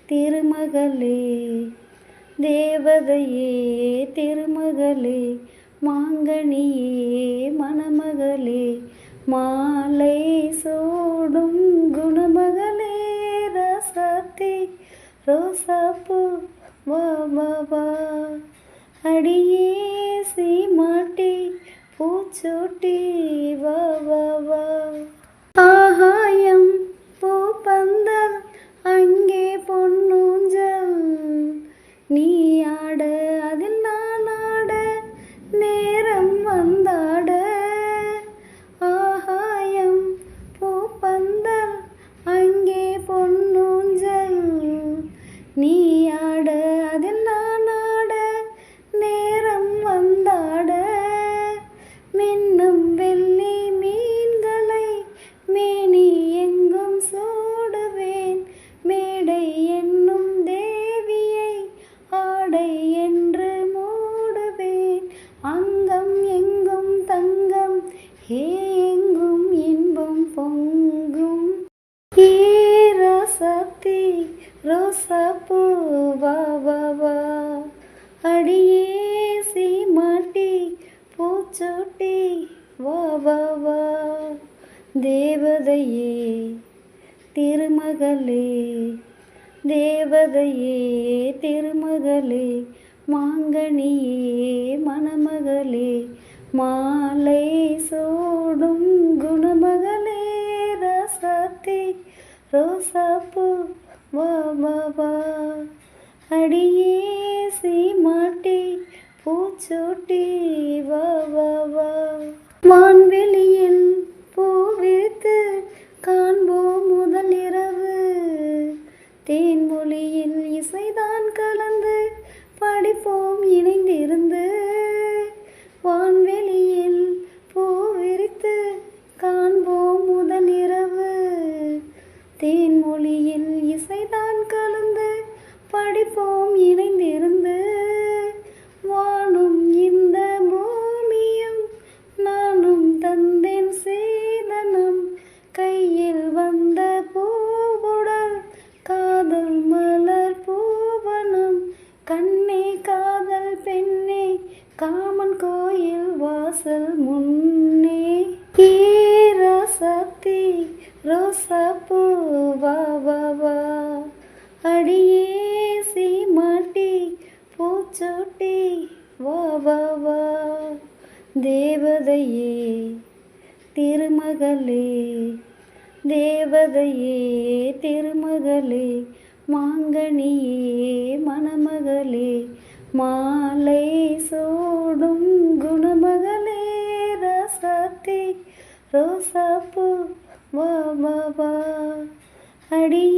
திருமகளே தேவதையே திருமகளே மாங்கனியே மணமகளே மாலை சூடும் குணமகளே ரசத்தி ரோசாப்பூ வா வா வா அடியே சீமாட்டி பூச்சூட்டி வா வா வா ஆகாயம் பூப்பந்தல் அங்கே பொன்னூஞ்சல் நீ ஆட அதில் நான் ஆட நேரம் வந்தாட ஆகாயம் பூப்பந்தல் அங்கே பொன்னூஞ்சல் நீ ஆட அதில் நான் ஆட நேரம் வந்தாட மின்னும் வெள்ளி மீன்களை மேனி எங்கும் சூடுவேன் மேடை என்னும் தேவியை ஆடை என்று மூடுவேன் அங்கம் எங்கும் தங்கம் ஹே எங்கும் இன்பம் பொங்கும் ஈரசத்தி ரோசாப்பூ வா வா வா அடியே சீமாட்டி பூச்சூட்டி வா வா வா தேவதையே திருமகளே தேவதையே திருமகளே மாங்கனியே மணமகளே மாலை சூடும் குணமகளே ரசத்தி ரோசாப்பூ வா வா வா அடியே சீமாட்டி பூச்சூட்டி வா வா வா வான்வெளியில் பூவித்து காண்போம் முதல் இரவு தேன்மொழியில் இசைதான் கலந்து படிப்போம் இணைந்திருந்து வான்வெளியில் பூவிரித்து காண்போம் முதல் இரவு தேன்மொழியில் இசைதான் கலந்து படிப்போம் இணைந்திருந்து வானும் இந்த பூமியும் நானும் தந்தேன் சீதனம் கையில் வந்த பூவுடல் காதல் மலர் பூவனம் கண்ணே காதல் பெண்ணே காமன் கோயில் வாசல் முன்னே ஈரசத்தி ரோசாப்பூ வா வா வா அடியே சீமாட்டி பூச்சூட்டி வா வா வா தேவதையே திருமகளே தேவதையே திருமகளே மாங்கனியே மணமகளே மாலை சூடும் குணமகளே ரசத்தி ரோசாப்பூ வா வா வா அடியே